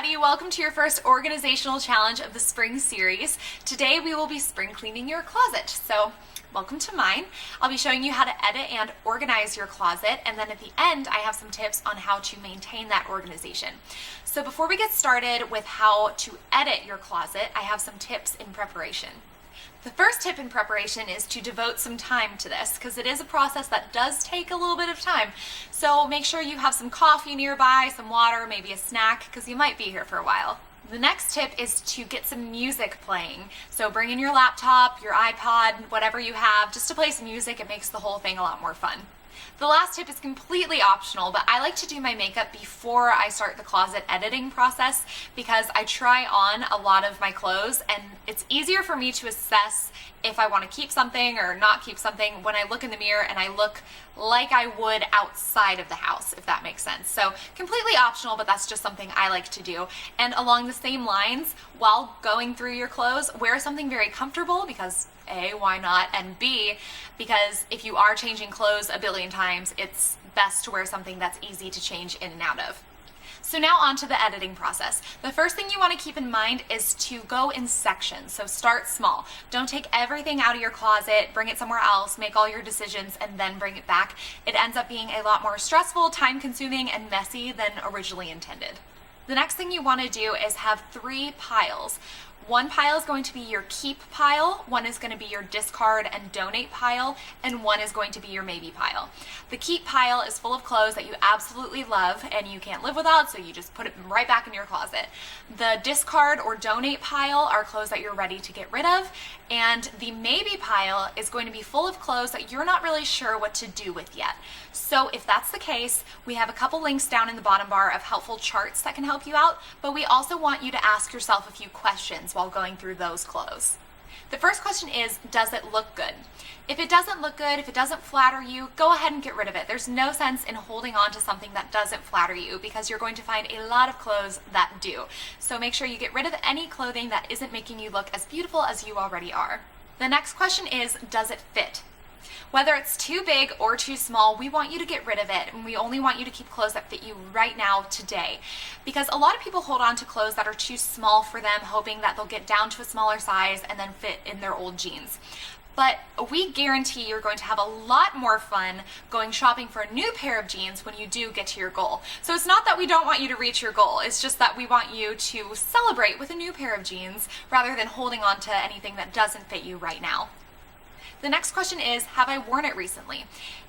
everybody, welcome to your first organizational challenge of the spring series. Today we will be spring cleaning your closet, so welcome to mine. I'll be showing you how to edit and organize your closet, and then at the end I have some tips on how to maintain that organization. So before we get started with how to edit your closet, I have some tips in preparation. The first tip in preparation is to devote some time to this because it is a process that does take a little bit of time. So make sure you have some coffee nearby, some water, maybe a snack because you might be here for a while. The next tip is to get some music playing. So bring in your laptop, your iPod, whatever you have, just to play some music. It makes the whole thing a lot more fun. The last tip is completely optional, but I like to do my makeup before I start the closet editing process because I try on a lot of my clothes and it's easier for me to assess if I want to keep something or not keep something when I look in the mirror and I look like I would outside of the house, if that makes sense. So completely optional, but that's just something I like to do. And along the same lines, while going through your clothes, wear something very comfortable because A, why not? And B, because if you are changing clothes a billion times, it's best to wear something that's easy to change in and out of. So now on to the editing process. The first thing you want to keep in mind is to go in sections. So start small. Don't take everything out of your closet, bring it somewhere else, make all your decisions, and then bring it back. It ends up being a lot more stressful, time-consuming, and messy than originally intended. The next thing you want to do is have 3 piles. One pile is going to be your keep pile, one is going to be your discard and donate pile, and one is going to be your maybe pile. The keep pile is full of clothes that you absolutely love and you can't live without, so you just put it right back in your closet. The discard or donate pile are clothes that you're ready to get rid of, and the maybe pile is going to be full of clothes that you're not really sure what to do with yet. So if that's the case, we have a couple links down in the bottom bar of helpful charts that can help you out, but we also want you to ask yourself a few questions while going through those clothes. The first question is, does it look good? If it doesn't look good, if it doesn't flatter you, go ahead and get rid of it. There's no sense in holding on to something that doesn't flatter you because you're going to find a lot of clothes that do. So make sure you get rid of any clothing that isn't making you look as beautiful as you already are. The next question is, does it fit? Whether it's too big or too small, we want you to get rid of it, and we only want you to keep clothes that fit you right now, today. Because a lot of people hold on to clothes that are too small for them, hoping that they'll get down to a smaller size and then fit in their old jeans. But we guarantee you're going to have a lot more fun going shopping for a new pair of jeans when you do get to your goal. So it's not that we don't want you to reach your goal, it's just that we want you to celebrate with a new pair of jeans rather than holding on to anything that doesn't fit you right now. The next question is, have I worn it recently?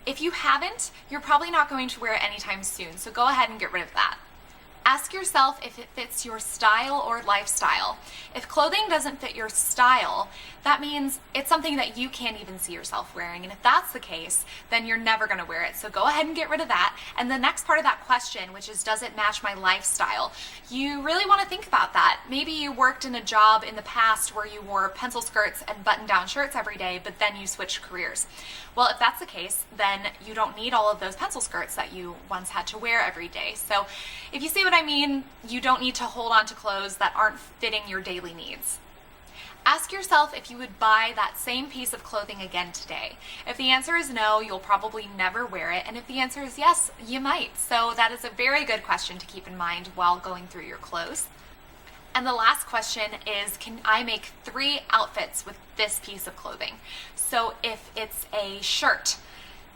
If you haven't, you're probably not going to wear it anytime soon, so go ahead and get rid of that. Ask yourself if it fits your style or lifestyle. If clothing doesn't fit your style, that means it's something that you can't even see yourself wearing. And if that's the case, then you're never going to wear it. So go ahead and get rid of that. And the next part of that question, which is, does it match my lifestyle? You really want to think about that. Maybe you worked in a job in the past where you wore pencil skirts and button-down shirts every day, but then you switched careers. Well, if that's the case, then you don't need all of those pencil skirts that you once had to wear every day. So if you see what I mean, you don't need to hold on to clothes that aren't fitting your daily needs. Ask yourself if you would buy that same piece of clothing again today. If the answer is no, you'll probably never wear it, and if the answer is yes, you might. So that is a very good question to keep in mind while going through your clothes. And the last question is, can I make 3 outfits with this piece of clothing? So if it's a shirt,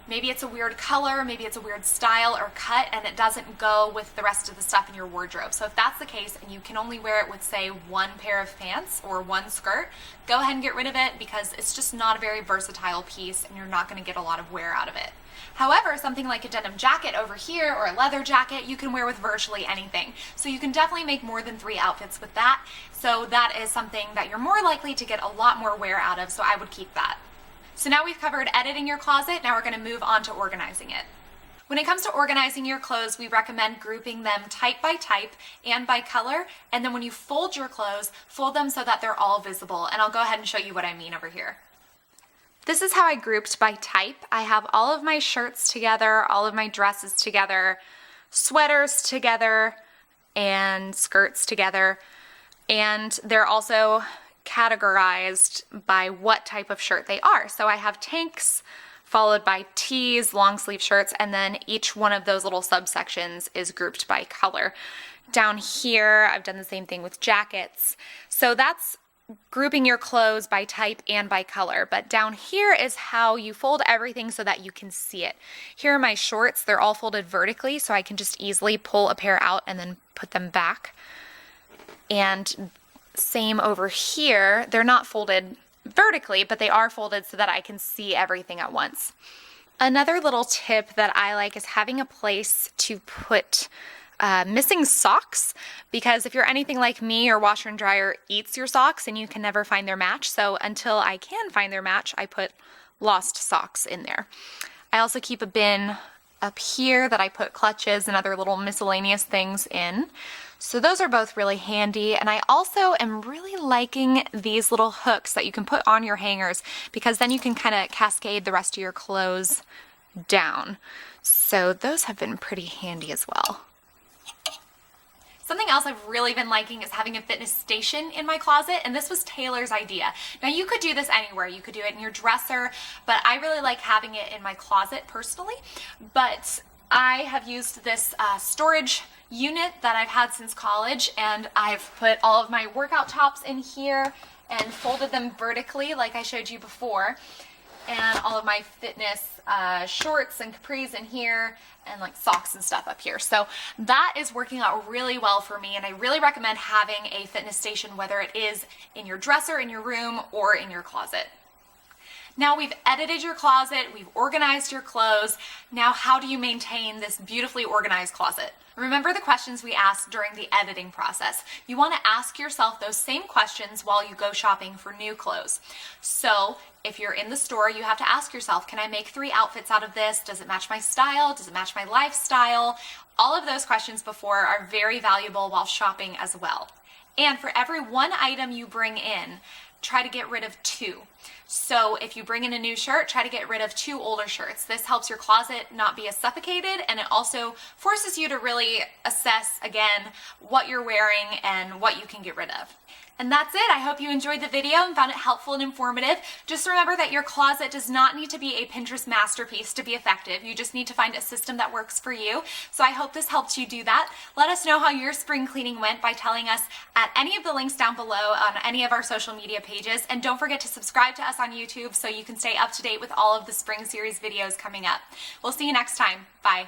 maybe it's a weird color, maybe it's a weird style or cut, and it doesn't go with the rest of the stuff in your wardrobe. So if that's the case and you can only wear it with, say, 1 pair of pants or 1 skirt, go ahead and get rid of it because it's just not a very versatile piece and you're not going to get a lot of wear out of it. However, something like a denim jacket over here or a leather jacket, you can wear with virtually anything. So you can definitely make more than 3 outfits with that. So that is something that you're more likely to get a lot more wear out of, so I would keep that. So now we've covered editing your closet, now we're going to move on to organizing it. When it comes to organizing your clothes, we recommend grouping them type by type and by color, and then when you fold your clothes, fold them so that they're all visible, and I'll go ahead and show you what I mean over here. This is how I grouped by type. I have all of my shirts together, all of my dresses together, sweaters together, and skirts together, and they're also categorized by what type of shirt they are. So I have tanks, followed by tees, long sleeve shirts, and then each one of those little subsections is grouped by color. Down here, I've done the same thing with jackets. So that's grouping your clothes by type and by color, but down here is how you fold everything so that you can see it. Here are my shorts. They're all folded vertically, so I can just easily pull a pair out and then put them back. And same over here. They're not folded vertically, but they are folded so that I can see everything at once. Another little tip that I like is having a place to put missing socks, because if you're anything like me, your washer and dryer eats your socks and you can never find their match. So until I can find their match, I put lost socks in there. I also keep a bin up here that I put clutches and other little miscellaneous things in. So those are both really handy. And I also am really liking these little hooks that you can put on your hangers, because then you can kind of cascade the rest of your clothes down. So those have been pretty handy as well. Something else I've really been liking is having a fitness station in my closet, and this was Taylor's idea. Now you could do this anywhere. You could do it in your dresser, but I really like having it in my closet personally. But I have used this storage unit that I've had since college, and I've put all of my workout tops in here and folded them vertically like I showed you before, and all of my fitness shorts and capris in here, and like socks and stuff up here. So that is working out really well for me, and I really recommend having a fitness station, whether it is in your dresser, in your room, or in your closet. Now we've edited your closet, we've organized your clothes. Now how do you maintain this beautifully organized closet? Remember the questions we asked during the editing process. You want to ask yourself those same questions while you go shopping for new clothes. So if you're in the store, you have to ask yourself, can I make 3 outfits out of this? Does it match my style? Does it match my lifestyle? All of those questions before are very valuable while shopping as well. And for every 1 item you bring in, try to get rid of 2. So if you bring in a new shirt, try to get rid of 2 older shirts. This helps your closet not be as suffocated, and it also forces you to really assess again what you're wearing and what you can get rid of. And that's it. I hope you enjoyed the video and found it helpful and informative. Just remember that your closet does not need to be a Pinterest masterpiece to be effective. You just need to find a system that works for you. So I hope this helps you do that. Let us know how your spring cleaning went by telling us at any of the links down below on any of our social media pages. And don't forget to subscribe to us on YouTube so you can stay up to date with all of the spring series videos coming up. We'll see you next time. Bye.